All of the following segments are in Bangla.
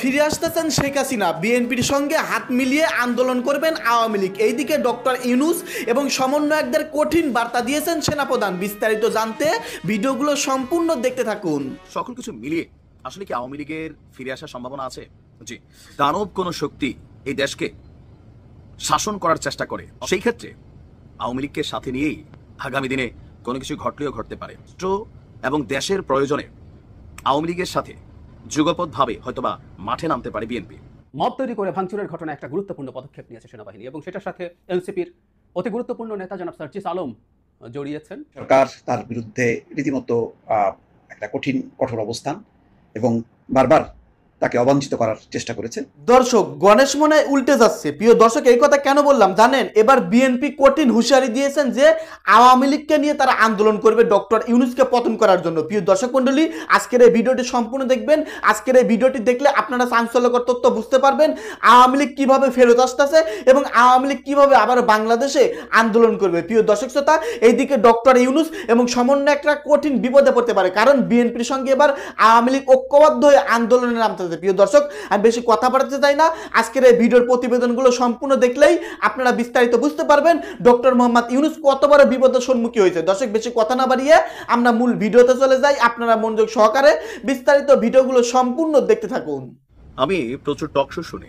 ফিরে আসতেছেন শেখ হাসিনা, বিএনপির সঙ্গে হাত মিলিয়ে আন্দোলন করবেন আওয়ামী লীগ। এইদিকে ডক্টর ইউনূস এবং সমন্বয়কদের কঠিন বার্তা দিয়েছেন সেনাপ্রধান। বিস্তারিত জানতে ভিডিওগুলো সম্পূর্ণ দেখতে থাকুন। সকল কিছু মিলিয়ে আসলে কি আওয়ামী লীগের ফিরে আসার সম্ভাবনা আছে? জি, দানব কোন শক্তি এই দেশকে শাসন করার চেষ্টা করে, সেই ক্ষেত্রে আওয়ামী লীগকে সাথে নিয়েই আগামী দিনে কোনো কিছু ঘটলেও ঘটতে পারে এবং দেশের প্রয়োজনে আওয়ামী লীগের সাথে যুগপৎভাবে হয়তোবা মাঠে নামতে পারে বিএনপি। মব তৈরি করে ভাঙচুরের ঘটনা একটা গুরুত্বপূর্ণ পদক্ষেপ নিয়েছে সেনাবাহিনী এবং সেটার সাথে এনসিপির অতি গুরুত্বপূর্ণ নেতা জনাব সার্জিস আলম জড়িয়েছেন। সরকার তার বিরুদ্ধে রীতিমতো একটা কঠোর অবস্থান এবং বারবার তাকে অবাঞ্ছিত করার চেষ্টা করেছে। দর্শক, গণেশ মনে হয় উল্টে যাচ্ছে। প্রিয় দর্শক, এই কথা কেন বললাম জানেন? এবার বিএনপি কঠিন হুঁশিয়ারি দিয়েছেন যে আওয়ামী লীগকে নিয়ে তারা আন্দোলন করবে ডক্টর ইউনূসকে পতন করার জন্য। প্রিয় দর্শক মণ্ডলী, আজকের এই ভিডিওটি সম্পূর্ণ দেখবেন। আজকের এই ভিডিওটি দেখলে আপনারা চাঞ্চল্যকর তথ্য বুঝতে পারবেন আওয়ামী লীগ কিভাবে ফেরত আসতেছে এবং আওয়ামী লীগ কিভাবে আবার বাংলাদেশে আন্দোলন করবে। প্রিয় দর্শক শ্রোতা, এইদিকে ডক্টর ইউনূস এবং সমন্বয়করা কঠিন বিপদে পড়তে পারে, কারণ বিএনপির সঙ্গে এবার আওয়ামী লীগ ঐক্যবদ্ধ হয়ে আন্দোলনে নামতে। প্রিয় দর্শক, আমি বেশি কথা বাড়াতে চাই না। আজকের এই ভিডিওর প্রতিবেদনগুলো সম্পূর্ণ দেখলেই আপনারা বিস্তারিত বুঝতে পারবেন ডক্টর মোহাম্মদ ইউনূস কত বড় বিপদের সম্মুখীন হয়েছে। দর্শক, বেশি কথা না বাড়িয়ে আমরা মূল ভিডিওতে চলে যাই। আপনারা মনোযোগ সহকারে বিস্তারিত ভিডিওগুলো সম্পূর্ণ দেখতে থাকুন। আমি প্রচুর টক শো শুনি,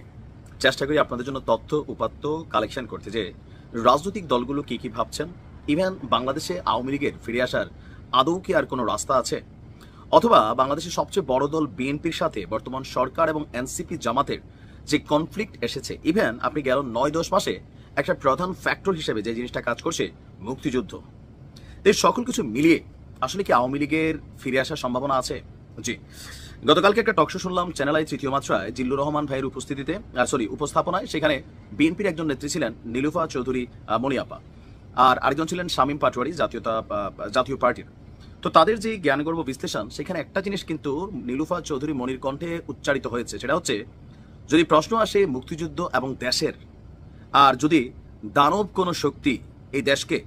চেষ্টা করি আপনাদের জন্য তথ্য উপাত্ত কালেকশন করতে, যে রাজনৈতিক দলগুলো কি কি ভাবছেন, ইভেন বাংলাদেশে আওয়ামী লীগের ফিরে আসার আদৌ কি আর কোনো রাস্তা আছে, অথবা বাংলাদেশের সবচেয়ে বড় দল বিএনপির সাথে বর্তমান সরকার এবং এনসিপি জামাতের যে কনফ্লিক্ট এসেছে, ইভেন আপনি গেল 9-10 মাসে একটা প্রধান ফ্যাক্টর হিসেবে যে জিনিসটা কাজ করছে মুক্তিযুদ্ধ, এই সকল কিছু মিলিয়ে আসলে কি আওয়ামী লীগের ফিরে আসার সম্ভাবনা আছে? জি, গতকালকে একটা টকশো শুনলাম চ্যানেল আই তৃতীয় মাত্রায় জিল্লুর রহমান ভাইয়ের উপস্থাপনায়। সেখানে বিএনপির একজন নেত্রী ছিলেন নীলুফা চৌধুরী মনিয়াপা, আর আরেকজন ছিলেন শামীম পাটোয়ারি জাতীয় পার্টির। তো তাদের যে জ্ঞানগর্ভ বিশ্লেষণ, সেখানে একটা জিনিস কিন্তু নীলুফা চৌধুরী মনির কণ্ঠে উচ্চারিত হয়েছে, সেটা হচ্ছে যদি প্রশ্ন আসে মুক্তিযুদ্ধ এবং দেশের, আর যদি দানব কোনো শক্তি এই দেশকে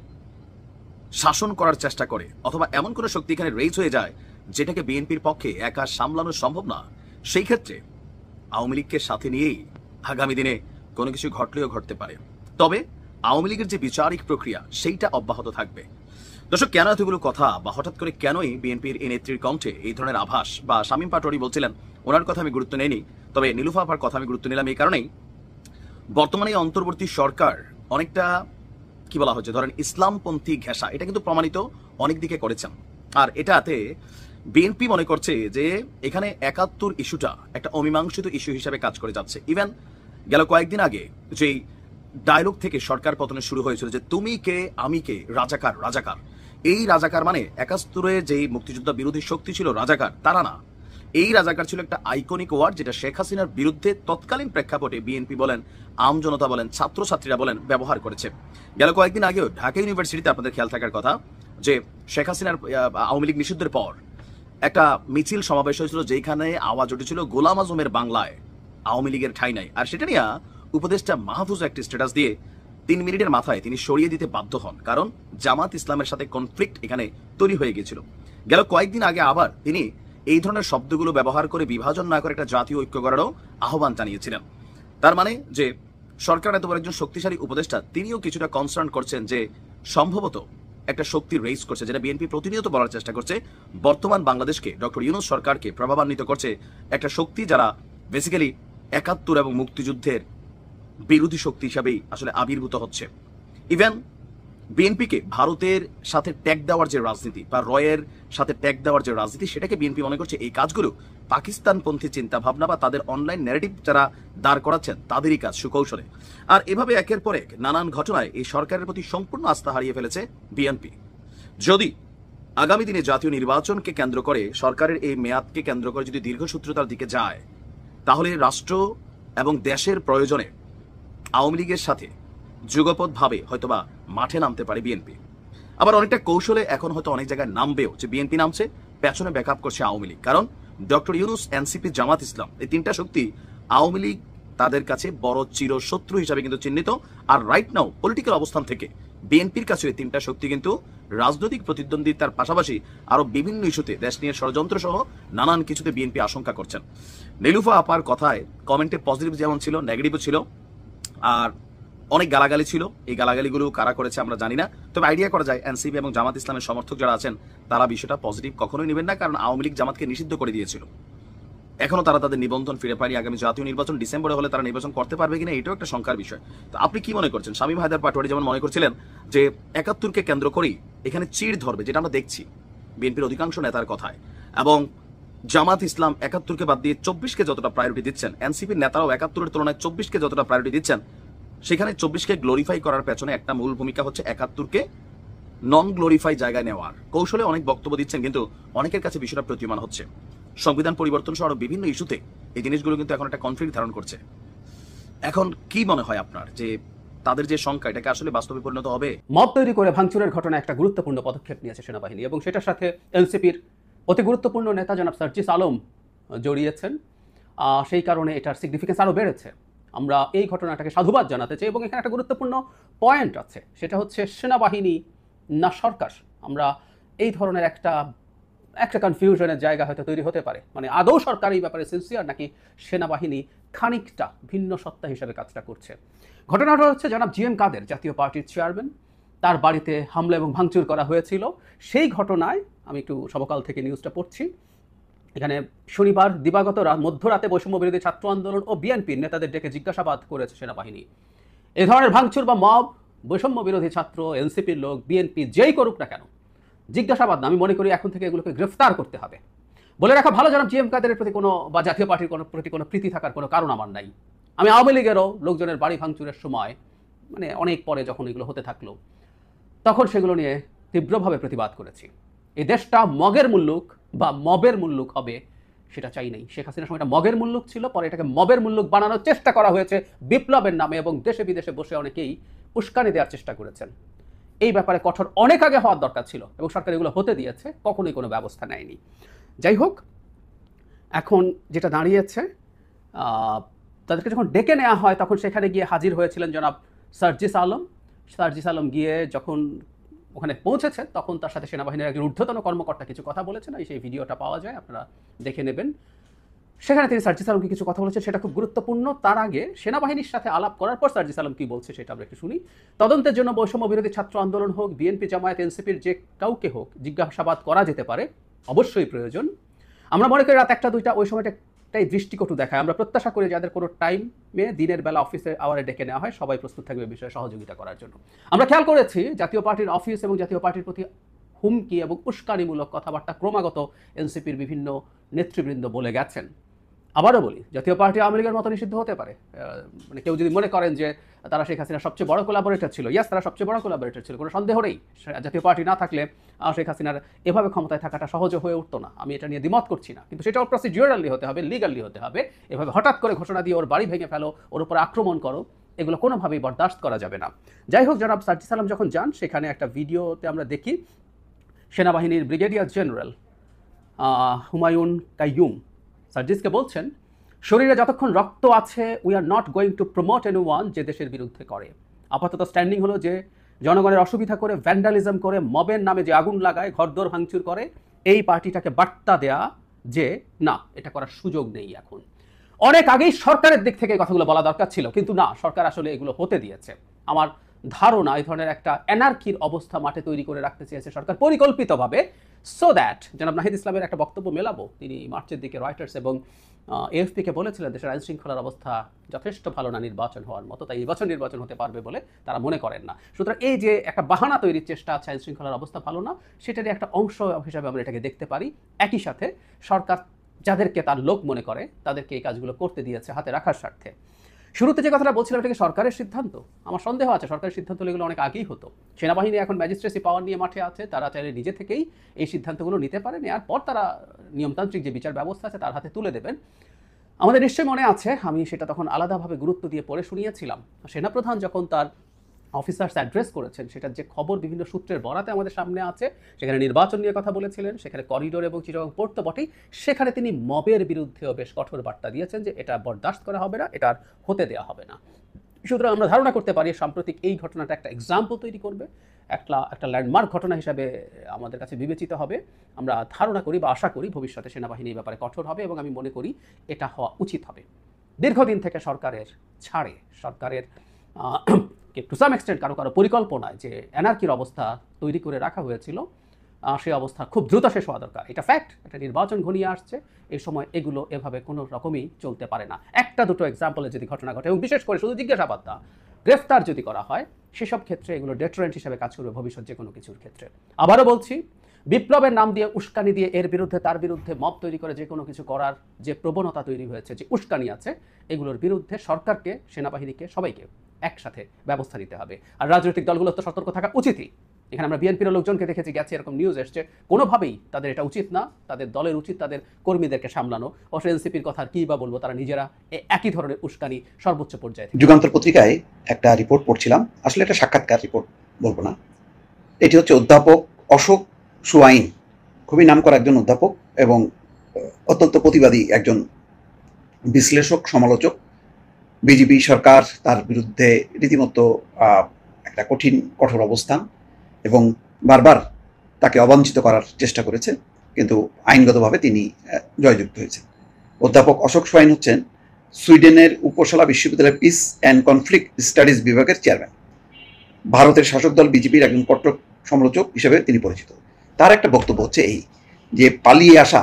শাসন করার চেষ্টা করে অথবা এমন কোনো শক্তি এখানে রেজ হয়ে যায় যেটাকে বিএনপির পক্ষে একা সামলানো সম্ভব না, সেই ক্ষেত্রে আওয়ামী লীগকে সাথে নিয়েই আগামী দিনে কোনো কিছু ঘটলেও ঘটতে পারে। তবে আওয়ামী লীগের যে বিচারিক প্রক্রিয়া সেইটা অব্যাহত থাকবে। দর্শক, কেন এতগুলো কথা বা হঠাৎ করে কেনই বিএনপির এই নেত্রীর কণ্ঠে এই ধরনের আভাস? বা শামীম পাটোয়ারি বলছিলেন, ওনার কথা আমি গুরুত্ব নেইনি, তবে নীলুফা আপার কথা আমি গুরুত্ব নিলাম এই কারণেই, বর্তমানে অন্তর্বর্তী সরকার অনেকটা কি বলা হচ্ছে, ধরেন ইসলামপন্থী ঘেঁষা, এটা কিন্তু প্রমাণিত অনেক দিকে করেছেন। আর এটাতে বিএনপি মনে করছে যে এখানে 71 ইস্যুটা একটা অমীমাংসিত ইস্যু হিসেবে কাজ করে যাচ্ছে। ইভেন গেল কয়েকদিন আগে যেই ডায়লগ থেকে সরকার পতনে শুরু হয়েছিল যে তুমি কে আমি কে, রাজাকার রাজাকার, এই রাজাকার মানে 71-এ যেই মুক্তিযুদ্ধ বিরোধী শক্তি ছিল রাজাকার, তারা না, এই রাজাকার ছিল একটা আইকনিক ওয়ার্ড যেটা শেখ হাসিনার বিরুদ্ধে তৎকালীন প্রেক্ষাপটে বিএনপি বলেন, আম জনতা বলেন, ছাত্রছাত্রীরা বলেন ব্যবহার করেছে। গেল কয়েকদিন আগেও ঢাকা ইউনিভার্সিটিতে আপনাদের খেয়াল থাকার কথা যে শেখ হাসিনার আওয়ামী লীগ নিষিদ্ধের পর একটা মিছিল সমাবেশ হয়েছিল, যেখানে আওয়াজ উঠেছিল গোলাম আজমের বাংলায় আওয়ামী লীগের ঠাঁই নাই। আর সেটা নিয়ে উপদেষ্টা মাহফুজ একটি স্ট্যাটাস দিয়ে 3 মিনিটের মাথায় তিনি সরিয়ে দিতে বাধ্য হন, কারণ জামাত ইসলামের সাথে কনফ্লিক্ট এখানে তৈরি হয়ে গিয়েছিল। গেল কয়েকদিন আগে আবার তিনি এই ধরনের শব্দগুলো ব্যবহার করে বিভাজন না করে একটা জাতীয় ঐক্য করারও আহ্বান জানিয়েছিলেন। তার মানে যে সরকার এত বড় একজন শক্তিশালী উপদেষ্টা, তিনিও কিছুটা কনসার্ন করছেন যে সম্ভবত একটা শক্তি রেইজ করছে, যেটা বিএনপি প্রতিনিয়ত বলার চেষ্টা করছে, বর্তমান বাংলাদেশকে ডক্টর ইউনূস সরকারকে প্রভাবান্বিত করছে একটা শক্তি যারা বেসিক্যালি 71 এবং মুক্তিযুদ্ধের বিরোধী শক্তি হিসাবেই আসলে আবির্ভূত হচ্ছে। ইভেন বিএনপিকে ভারতের সাথে ট্যাগ দেওয়ার যে রাজনীতি বা রয়ের সাথে ট্যাগ দেওয়ার যে রাজনীতি, সেটাকে বিএনপি মনে করছে এই কাজগুলো পাকিস্তানপন্থী চিন্তা ভাবনা বা তাদের অনলাইন ন্যারেটিভ যারা দাঁড় করাচ্ছেন তাদেরই কাজ সুকৌশলে। আর এভাবে একের পর এক নানান ঘটনায় এই সরকারের প্রতি সম্পূর্ণ আস্থা হারিয়ে ফেলেছে বিএনপি। যদি আগামী দিনে জাতীয় নির্বাচনকে কেন্দ্র করে, সরকারের এই মেয়াদকে কেন্দ্র করে যদি দীর্ঘসূত্রতার দিকে যায়, তাহলে রাষ্ট্র এবং দেশের প্রয়োজনে আওয়ামী লীগের সাথে যুগপৎভাবে হয়তোবা মাঠে নামতে পারে বিএনপি। আবার অনেকটা কৌশলে এখন হয়তো অনেক জায়গায় নামবেও, যে বিএনপি নামছে, পেছনে ব্যাকআপ করছে আওয়ামী লীগ, কারণ ডক্টর ইউনূস, এনসিপি, জামাত ইসলাম, এই 3টা শক্তি আওয়ামী লীগ তাদের কাছে বড় চিরশত্রু হিসাবে কিন্তু চিহ্নিত। আর রাইট নাও পলিটিক্যাল অবস্থান থেকে বিএনপির কাছে এই তিনটা শক্তি কিন্তু রাজনৈতিক প্রতিদ্বন্দ্বিতার পাশাপাশি আরো বিভিন্ন ইস্যুতে দেশ নিয়ে ষড়যন্ত্র সহ নানান কিছুতে বিএনপি আশঙ্কা করছেন। নীলুফা আপার কথায় কমেন্টে পজিটিভ যেমন ছিল, নেগেটিভও ছিল, আর অনেক গালাগালি ছিল। এই গালাগালিগুলো কারা করেছে আমরা জানি না, তবে আইডিয়া করা যায় এনসিপি এবং জামাত ইসলামের সমর্থক যারা আছেন তারা বিষয়টা পজিটিভ কখনোই নেবেন না, কারণ আওয়ামী লীগ জামাতকে নিষিদ্ধ করে দিয়েছিল। এখনো তারা তাদের নিবন্ধন ফিরে পায়নি। আগামী জাতীয় নির্বাচন ডিসেম্বরে হলে তারা নির্বাচন করতে পারবে কিনা এটাও একটা শঙ্কার বিষয়। তো আপনি কি মনে করছেন? শামীম হায়দার পাটোয়ারি যেমন মনে করছিলেন যে ৭১কে কেন্দ্র করেই এখানে চিড় ধরবে, যেটা আমরা দেখছি বিএনপির অধিকাংশ নেতার কথায়, এবং জামাত ইসলাম ৭১কে বাদ দিয়ে ২৪কে যতটা প্রায়োরিটি দিচ্ছেন, এনসিপির নেতারাও ৭১-এর তুলনায় ২৪কে যতটা প্রায়োরিটি দিচ্ছেন, সেখানে ২৪কে গ্লোরিফাই করার পেছনে একটা মূল ভূমিকা হচ্ছে ৭১কে নন গ্লোরিফাই জায়গায় নেওয়ার কৌশলে অনেক বক্তব্য দিচ্ছেন, কিন্তু অনেকের কাছে বিষয়টা প্রতীয়মান হচ্ছে। সংবিধান পরিবর্তন সহ বিভিন্ন ইস্যুতে এই জিনিসগুলো কিন্তু এখন একটা কনফ্লিক্ট ধারণ করছে। এখন কি মনে হয় আপনার যে তাদের যে সংখ্যা এটাকে আসলে বাস্তবে পরিণত হবে? মব তৈরি করে ভাঙচুরের ঘটনা একটা গুরুত্বপূর্ণ পদক্ষেপ নিয়েছে সেনাবাহিনী, এবং সেটার সাথে এনসিপির অতি গুরুত্বপূর্ণ নেতা জনাব সার্জিস আলম জড়িয়েছেন। সেই কারণে এটার সিগনিফিকেন্স আরও বেড়েছে। আমরা এই ঘটনাটাকে সাধুবাদ জানাতে চাই, এবং এখানে একটা গুরুত্বপূর্ণ পয়েন্ট আছে, সেটা হচ্ছে সেনাবাহিনী না সরকার। আমরা এই ধরনের একটা কনফিউশনের জায়গা হয়তো তৈরি হতে পারে, মানে আদৌ সরকার এই ব্যাপারে সিনসিয়ার নাকি সেনাবাহিনী খানিকটা ভিন্ন সত্তা হিসেবে কাজটা করছে। ঘটনাটা হচ্ছে জনাব জি এম কাদের, জাতীয় পার্টির চেয়ারম্যান, তার বাড়িতে হামলা এবং ভাঙচুর করা হয়েছিল। সেই ঘটনায় আমি একটু সমকাল থেকে নিউজটা পড়ছি। এখানে শনিবার দিবাগত মধ্যরাতে বৈষম্য বিরোধী ছাত্র আন্দোলন ও বিএনপির নেতাদের ডেকে জিজ্ঞাসাবাদ করেছে সেনাবাহিনী। এ ধরনের ভাঙচুর বা মব বৈষম্য বিরোধী ছাত্র, এনসিপির লোক, বিএনপি যেই করুক না কেন, জিজ্ঞাসাবাদ না, আমি মনে করি এখন থেকে এগুলোকে গ্রেফতার করতে হবে। বলে রাখা ভালো, জনাব জি এম কাদেরের প্রতি কোনো বা জাতীয় পার্টির প্রতি কোনো প্রীতি থাকার কোনো কারণ আমার নাই। আমি আওয়ামী লীগেরও লোকজনের বাড়ি ভাঙচুরের সময়, মানে অনেক পরে যখন এগুলো হতে থাকলো, তখন সেগুলো নিয়ে তীব্রভাবে প্রতিবাদ করেছি। এই দেশটা মগের মুল্লুক বা মবের মুল্লুক হবে সেটা চাই নাই। শেখ হাসিনার সময় এটা মগের মুল্লুক ছিল, পরে এটাকে মবের মুল্লুক বানানোর চেষ্টা করা হয়েছে বিপ্লবের নামে, এবং দেশে বিদেশে বসে অনেকেই উস্কানি দেওয়ার চেষ্টা করেছেন। এই ব্যাপারে কঠোর অনেক আগে হওয়ার দরকার ছিল, এবং সরকার এগুলো হতে দিয়েছে, কখনোই কোনো ব্যবস্থা নেয়নি। যাই হোক, এখন যেটা দাঁড়িয়েছে, তাদেরকে যখন ডেকে নেওয়া হয় তখন সেখানে গিয়ে হাজির হয়েছিলেন জনাব সার্জিস আলম। সার্জিস আলম গিয়ে যখন ওখানে পৌঁছেছেন তখন তার সাথে সেনাবাহিনীর একজন ঊর্ধ্বতন কর্মকর্তা কিছু কথা বলেছেন, সেই ভিডিওটা পাওয়া যায়, আপনারা দেখে নেবেন। সেখানে তিনি সার্জিস আলমকে কিছু কথা বলেছেন, সেটা খুব গুরুত্বপূর্ণ। তার আগে সেনাবাহিনীর সাথে আলাপ করার পর সার্জিস আলম কি বলছে সেটা আমরা একটু শুনি। তদন্তের জন্য বৈষম্য বিরোধী ছাত্র আন্দোলন হোক, বিএনপি, জামায়াত, এনসিপির যে কাউকে হোক জিজ্ঞাসাবাদ করা যেতে পারে, অবশ্যই প্রয়োজন। আমরা মনে করি রাত ১টা-২টা ওই সময়টাই দৃষ্টিকটু দেখায়। আমরা প্রত্যাশা করি যাদের কোনো টাইমে দিনের বেলা অফিসে আওয়ারে ডেকে নেওয়া হয়, সবাই প্রস্তুত থাকবে বিষয়ে সহযোগিতা করার জন্য। আমরা খেয়াল করেছি জাতীয় পার্টির অফিস এবং জাতীয় পার্টির প্রতি হুমকি এবং উস্কানিমূলক কথাবার্তা ক্রমাগত এনসিপির বিভিন্ন নেতৃবৃন্দ বলে গেছেন। আবারও বলি, জাতীয় পার্টি আওয়ামী লীগের মতো নিষিদ্ধ হতে পারে। মানে কেউ যদি মনে করেন যে তারা শেখ হাসিনার সবচেয়ে বড় কোলাবোরেটর ছিল, ইয়াস, তারা সবচেয়ে বড় কোলাবোরেটর ছিল, কোনো সন্দেহ নেই। জাতীয় পার্টি না থাকলে শেখ হাসিনার এভাবে ক্ষমতায় থাকাটা সহজ হয়ে উঠতো না, আমি এটা নিয়ে দ্বিমত করছি না, কিন্তু সেটাও প্রসিডিউরালি হতে হবে, লিগালি হতে হবে। এভাবে হঠাৎ করে ঘোষণা দিয়ে ওর বাড়ি ভেঙে ফেলো, ওর উপর আক্রমণ করো, এগুলো কোনোভাবেই বরদাস্ত করা যাবে না। যাই হোক, জনাব সার্জিস আলম যখন যান, সেখানে একটা ভিডিওতে আমরা দেখি সেনাবাহিনীর ব্রিগেডিয়ার জেনারেল হুমায়ুন কাইয়ুম সার্জিসকে বলছেন, শরীরে যতক্ষণ রক্ত আছে we are not going to promote anyone যে দেশের বিরুদ্ধে করে। আপাতত স্ট্যান্ডিং হলো যে জনগণের অসুবিধা করে, ভ্যান্ডালিজম করে, মবের নামে যে আগুন লাগায়, ঘরদোর ভাঙচুর করে, এই পার্টিটাকে বার্তা দেয়া যে না, এটা করার সুযোগ নেই। এখন অনেক আগেই সরকারের দিক থেকে কথাগুলো বলা দরকার ছিল, কিন্তু না, সরকার আসলে এগুলো হতে দিয়েছে। আমার ধারণা এই ধরনের একটা অ্যানার্কির অবস্থা মাঠে তৈরি করে রাখতে চেয়েছে সরকার পরিকল্পিতভাবে, সো দ্যাট জনাব নাহিদ ইসলামের একটা বক্তব্য মেলাবো, তিনি মার্চের দিকে রয়টার্স এবং এএফপিকে বলেছিলেন দেশের আইন শৃঙ্খলার অবস্থা যথেষ্ট ভালো না নির্বাচন হওয়ার মতো, তাই নির্বাচন হতে পারবে বলে তারা মনে করেন না। সুতরাং এই যে একটা বাহানা তৈরির চেষ্টা আছে, আইন শৃঙ্খলার অবস্থা ভালো না, সেটারই একটা অংশ হিসাবে আমরা এটাকে দেখতে পারি। একই সাথে সরকার যাদেরকে তার লোক মনে করে তাদেরকে এই কাজগুলো করতে দিয়েছে হাতে রাখার স্বার্থে। শুরুতে যে কথাটা বলছিলাম, এটাকে সরকারের সিদ্ধান্ত, আমার সন্দেহ আছে সরকারের সিদ্ধান্ত এগুলো অনেক আগেই হতো। সেনাবাহিনী এখন ম্যাজিস্ট্রেসি পাওয়ার নিয়ে মাঠে আছে, তারা চাইলে নিজে থেকেই এই সিদ্ধান্তগুলো নিতে পারে, নেওয়ার পর তারা নিয়মতান্ত্রিক যে বিচার ব্যবস্থা আছে তার হাতে তুলে দেবেন। আমাদের নিশ্চয়ই মনে আছে, আমি সেটা তখন আলাদাভাবে গুরুত্ব দিয়ে পড়ে শুনিয়েছিলাম, সেনাপ্রধান যখন তার অফিসার্স অ্যাড্রেস করেছেন, সেটার যে খবর বিভিন্ন সূত্রের বরাতে আমাদের সামনে আছে, সেখানে নির্বাচন নিয়ে কথা বলেছিলেন, সেখানে করিডোর এবং চিটাগং পোর্ট তো বটেই, সেখানে তিনি মবের বিরুদ্ধেও বেশ কঠোর বার্তা দিয়েছেন যে এটা বরদাস্ত করা হবে না, এটা আর হতে দেওয়া হবে না। সুতরাং আমরা ধারণা করতে পারি সাম্প্রতিক এই ঘটনাটা একটা এক্সাম্পল তৈরি করবে, একটা ল্যান্ডমার্ক ঘটনা হিসাবে আমাদের কাছে বিবেচিত হবে। আমরা ধারণা করি বা আশা করি ভবিষ্যতে সেনাবাহিনী এই ব্যাপারে কঠোর হবে, এবং আমি মনে করি এটা হওয়া উচিত হবে। দীর্ঘদিন থেকে সরকারের ছাড়ে, সরকারের টু সাম এক্সটেন্ট কারো কারো পরিকল্পনায় যে অ্যানার্কির অবস্থা তৈরি করে রাখা হয়েছিল, সেই অবস্থা খুব দ্রুত শেষ হওয়া দরকার। এটা ফ্যাক্ট, একটা নির্বাচন ঘনিয়ে আসছে, এই সময় এগুলো এভাবে কোনো রকমই চলতে পারে না। একটা দুটো এক্সাম্পলে যদি ঘটনা ঘটে, এবং বিশেষ করে শুধু জিজ্ঞাসাবাদ না, গ্রেফতার যদি করা হয়, সেসব ক্ষেত্রে এগুলো ডেটারেন্ট হিসেবে কাজ করবে ভবিষ্যৎ যে কোনো কিছুর ক্ষেত্রে। আবারও বলছি, বিপ্লবের নাম দিয়ে, উস্কানি দিয়ে, এর বিরুদ্ধে তার বিরুদ্ধে মব তৈরি করে যে কোনো কিছু করার যে প্রবণতা তৈরি হয়েছে, যে উস্কানি আছে, এগুলোর বিরুদ্ধে সরকারকে, সেনাবাহিনীকে, সবাইকে একসাথে ব্যবস্থা নিতে হবে। আর রাজনৈতিক দলগুলো তো সতর্ক থাকা উচিতই। এখানে আমরা বিএনপির লোকজনকে দেখেছি, গেছে, এরকম নিউজ এসছে, কোনোভাবেই তাদের এটা উচিত না। তাদের দলের উচিত তাদের কর্মীদেরকে সামলানো। অবশ্য এনসিপির কথা কী বা বলবো, তারা নিজেরা একই ধরনের উস্কানি সর্বোচ্চ পর্যায়ে। যুগান্তর পত্রিকায় একটা রিপোর্ট পড়ছিলাম, আসলে একটা সাক্ষাৎকার রিপোর্ট বলবো না, এটি হচ্ছে অধ্যাপক অশোক সুয়াইন, খুবই নামকরা একজন অধ্যাপক এবং অত্যন্ত প্রতিবাদী একজন বিশ্লেষক, সমালোচক। বিজেপি সরকার তার বিরুদ্ধে রীতিমতো একটা কঠোর অবস্থান এবং বারবার তাকে অবাঞ্ছিত করার চেষ্টা করেছে, কিন্তু আইনগতভাবে তিনি জয়যুক্ত হয়েছেন। অধ্যাপক অশোক সুয়াইন হচ্ছেন সুইডেনের উপসালা বিশ্ববিদ্যালয়ের পিস অ্যান্ড কনফ্লিক্ট স্টাডিজ বিভাগের চেয়ারম্যান। ভারতের শাসক দল বিজেপির একজন কট্টর সমালোচক হিসেবে তিনি পরিচিত। তার একটা বক্তব্য হচ্ছে এই যে, পালিয়ে আসা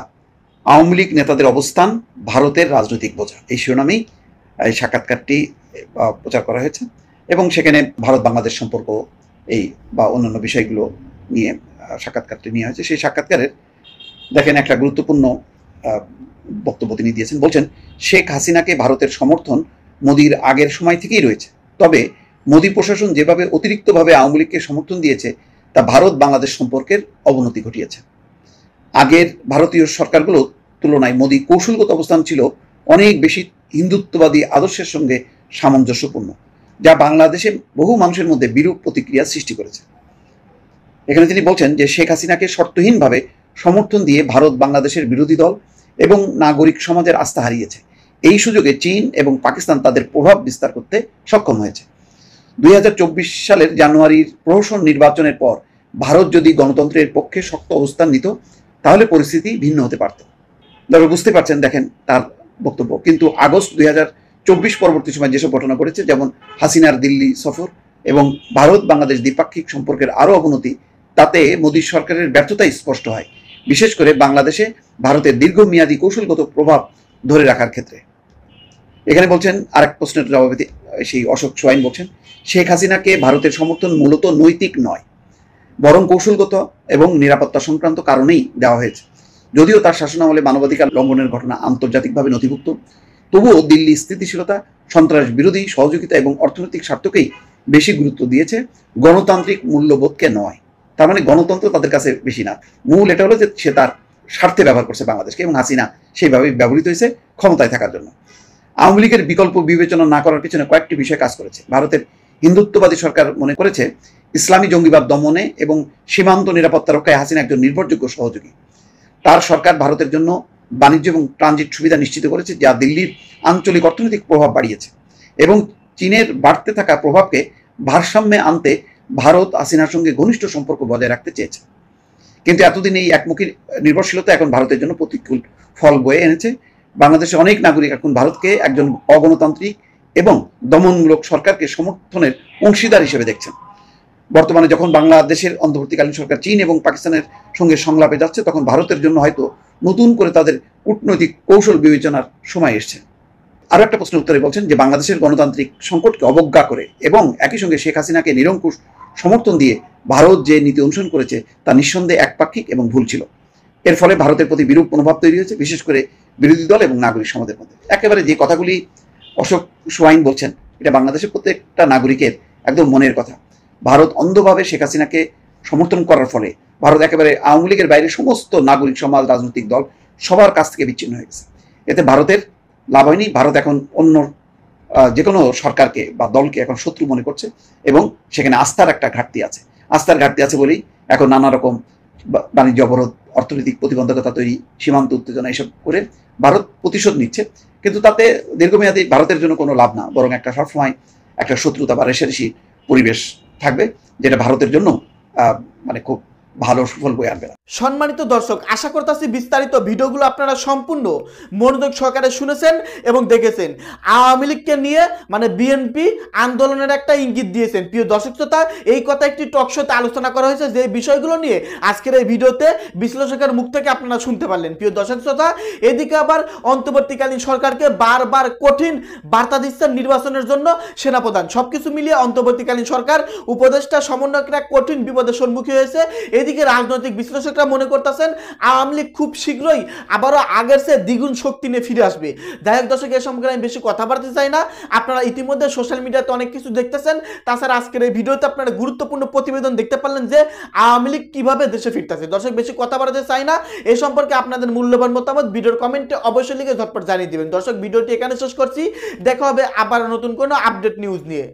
আওয়ামী লীগ নেতাদের অবস্থান ভারতের রাজনৈতিক বোঝা, এই শিরোনামেই এই সাক্ষাৎকারটি প্রচার করা হয়েছে, এবং সেখানে ভারত বাংলাদেশ সম্পর্ক এই বা অন্যান্য বিষয়গুলো নিয়ে সাক্ষাৎকারটি নেওয়া হয়েছে। সেই সাক্ষাৎকারের দেখেন একটা গুরুত্বপূর্ণ বক্তব্য তিনি দিয়েছেন। বলছেন, শেখ হাসিনাকে ভারতের সমর্থন মোদির আগের সময় থেকেই রয়েছে, তবে মোদি প্রশাসন যেভাবে অতিরিক্তভাবে আওয়ামী লীগকে সমর্থন দিয়েছে তা ভারত বাংলাদেশ সম্পর্কের অবনতি ঘটিয়েছে। আগের ভারতীয় সরকারগুলোর তুলনায় মোদি কৌশলগত অবস্থান ছিল অনেক বেশি হিন্দুত্ববাদী আদর্শের সঙ্গে সামঞ্জস্যপূর্ণ, যা বাংলাদেশে বহু মানুষের মধ্যে বিরূপ প্রতিক্রিয়া সৃষ্টি করেছে। এখানে তিনি বলছেন যে, শেখ হাসিনাকে শর্তহীনভাবে সমর্থন দিয়ে ভারত বাংলাদেশের বিরোধী দল এবং নাগরিক সমাজের আস্থা হারিয়েছে। এই সুযোগে চীন এবং পাকিস্তান তাদের প্রভাব বিস্তার করতে সক্ষম হয়েছে। 2024 সালের জানুয়ারির প্রহসন নির্বাচনের পর ভারত যদি গণতন্ত্রের পক্ষে শক্ত অবস্থান নিত, তাহলে পরিস্থিতি ভিন্ন হতে পারত। দর্শক বুঝতে পারছেন, দেখেন তার বক্তব্য। কিন্তু আগস্ট 2024 পরবর্তী সময় যেসব ঘটনা ঘটেছে, যেমন হাসিনার দিল্লি সফর এবং ভারত বাংলাদেশ দ্বিপাক্ষিক সম্পর্কের আরও অবনতি, তাতে মোদী সরকারের ব্যর্থতাই স্পষ্ট হয়, বিশেষ করে বাংলাদেশে ভারতের দীর্ঘমেয়াদী কৌশলগত প্রভাব ধরে রাখার ক্ষেত্রে। এখানে বলছেন, আরেক প্রশ্নের জবাবে সেই অশোক সুয়াইন বলছেন, শেখ হাসিনাকে ভারতের সমর্থন মূলত নৈতিক নয়, বরং কৌশলগত এবং নিরাপত্তা সংক্রান্ত কারণেই দেওয়া হয়েছে। যদিও তার শাসনামলে মানবাধিকার লঙ্ঘনের ঘটনা আন্তর্জাতিকভাবে নথিভুক্ত, তবুও দিল্লি স্থিতিশীলতা, সন্ত্রাস বিরোধী সহযোগিতা এবং অর্থনৈতিক স্বার্থকেই বেশি গুরুত্ব দিয়েছে, গণতান্ত্রিক মূল্যবোধকে নয়। তার মানে গণতন্ত্র তাদের কাছে বেশি না, মূল এটা হলো যে সে তার স্বার্থে ব্যবহার করছে বাংলাদেশকে, এবং হাসিনা সেইভাবেই ব্যবহৃত হয়েছে ক্ষমতায় থাকার জন্য। আওয়ামী লীগের বিকল্প বিবেচনা না করার পিছনে কয়েকটি বিষয় কাজ করেছে। ভারতের হিন্দুত্ববাদী সরকার মনে করেছে ইসলামী জঙ্গিবাদ দমনে এবং সীমান্ত নিরাপত্তা রক্ষায় হাসিনা একজন নির্ভরযোগ্য সহযোগী। তার সরকার ভারতের জন্য বাণিজ্য এবং ট্রানজিট সুবিধা নিশ্চিত করেছে, যা দিল্লির আঞ্চলিক অর্থনৈতিক প্রভাব বাড়িয়েছে, এবং চীনের বাড়তে থাকা প্রভাবকে ভারসাম্যে আনতে ভারত হাসিনার সঙ্গে ঘনিষ্ঠ সম্পর্ক বজায় রাখতে চেয়েছে। কিন্তু এতদিন এই একমুখী নির্ভরশীলতা এখন ভারতের জন্য প্রতিকূল ফল বয়ে এনেছে। বাংলাদেশের অনেক নাগরিক এখন ভারতকে একজন অগণতান্ত্রিক এবং দমনমূলক সরকারকে সমর্থনের অংশীদার হিসেবে দেখছেন। বর্তমানে যখন বাংলাদেশের অন্তর্বর্তীকালীন সরকার চীন এবং পাকিস্তানের সঙ্গে সংলাপে যাচ্ছে, তখন ভারতের জন্য হয়তো নতুন করে তাদের কূটনৈতিক কৌশল বিবেচনার সময় এসছে। আরও একটা প্রশ্নের উত্তরে বলছেন যে, বাংলাদেশের গণতান্ত্রিক সংকটকে অবজ্ঞা করে এবং একই সঙ্গে শেখ হাসিনাকে নিরঙ্কুশ সমর্থন দিয়ে ভারত যে নীতি অনুসরণ করেছে তা নিঃসন্দেহে একপাক্ষিক এবং ভুল ছিল। এর ফলে ভারতের প্রতি বিরূপ মনোভাব তৈরি হয়েছে, বিশেষ করে বিরোধী দল এবং নাগরিক সমাজের মধ্যে। একেবারে যে কথাগুলি অশোক সুয়াইন বলছেন, এটা বাংলাদেশের প্রত্যেকটা নাগরিকের একদম মনের কথা। ভারত অন্ধভাবে শেখ হাসিনাকে সমর্থন করার ফলে ভারত একেবারে আওয়ামী লীগের বাইরে সমস্ত নাগরিক সমাজ, রাজনৈতিক দল সবার কাছ থেকে বিচ্ছিন্ন হয়ে গেছে। এতে ভারতের লাভ হয়নি। ভারত এখন অন্য যে কোনো সরকারকে বা দলকে এখন শত্রু মনে করছে এবং সেখানে আস্থার একটা ঘাটতি আছে। আস্থার ঘাটতি আছে বলেই এখন নানা রকম বাণিজ্য অবরোধ, অর্থনৈতিক প্রতিবন্ধকতা তৈরি, সীমান্ত উত্তেজনা এসব করে ভারত প্রতিশোধ নিচ্ছে। কিন্তু তাতে দীর্ঘমেয়াদী ভারতের জন্য কোনো লাভ না, বরং একটা সবসময় একটা শত্রুতা বা রেষারেষি পরিবেশ থাকবে, যেটা ভারতের জন্য মানে খুব ভালো সুফল বয়ে আনবে না। সম্মানিত দর্শক, আশা করতেছি বিস্তারিত ভিডিওগুলো আপনারা সম্পূর্ণ মনোযোগ সহকারে শুনেছেন এবং দেখেছেন। আওয়ামী লীগকে নিয়ে মানে বিএনপি আন্দোলনের একটা ইঙ্গিত দিয়েছেন। প্রিয় দর্শক শ্রোতা, এই কথা একটি টক শোতে আলোচনা করা হয়েছে, যে বিষয়গুলো নিয়ে আজকের এই ভিডিওতে বিশ্লেষকের মুখ থেকে আপনারা শুনতে পারলেন। প্রিয় দর্শক শ্রোতা, এদিকে আবার অন্তর্বর্তীকালীন সরকারকে বারবার কঠিন বার্তা দিচ্ছেন নির্বাচনের জন্য সেনাপ্রধান। সবকিছু মিলিয়ে অন্তর্বর্তীকালীন সরকার উপদেষ্টা সমন্বয়করা কঠিন বিপদের সম্মুখীন হয়েছে। এদিকে রাজনৈতিক বিশ্লেষকরা মনে করতেছেন আওয়ামী লীগ খুব শীঘ্রই আবারও আগের চেয়ে দ্বিগুণ শক্তি নিয়ে ফিরে আসবে। যাই হোক দর্শক, এ সম্পর্কে আমি বেশি কথা বলতে চাই না। আপনারা ইতিমধ্যে সোশ্যাল মিডিয়াতে অনেক কিছু দেখতেছেন। তাছাড়া আজকের এই ভিডিওতে আপনারা গুরুত্বপূর্ণ প্রতিবেদন দেখতে পারলেন যে আওয়ামী লীগ কিভাবে দেশে ফিরতেছে। দর্শক, বেশি কথা বলতে চাই না। এ সম্পর্কে আপনাদের মূল্যবান মতামত ভিডিওর কমেন্টে অবশ্যই লিখে ঝটপট জানিয়ে দিবেন। দর্শক, ভিডিওটি এখানে শেষ করছি। দেখা হবে আবার নতুন কোনো আপডেট নিউজ নিয়ে।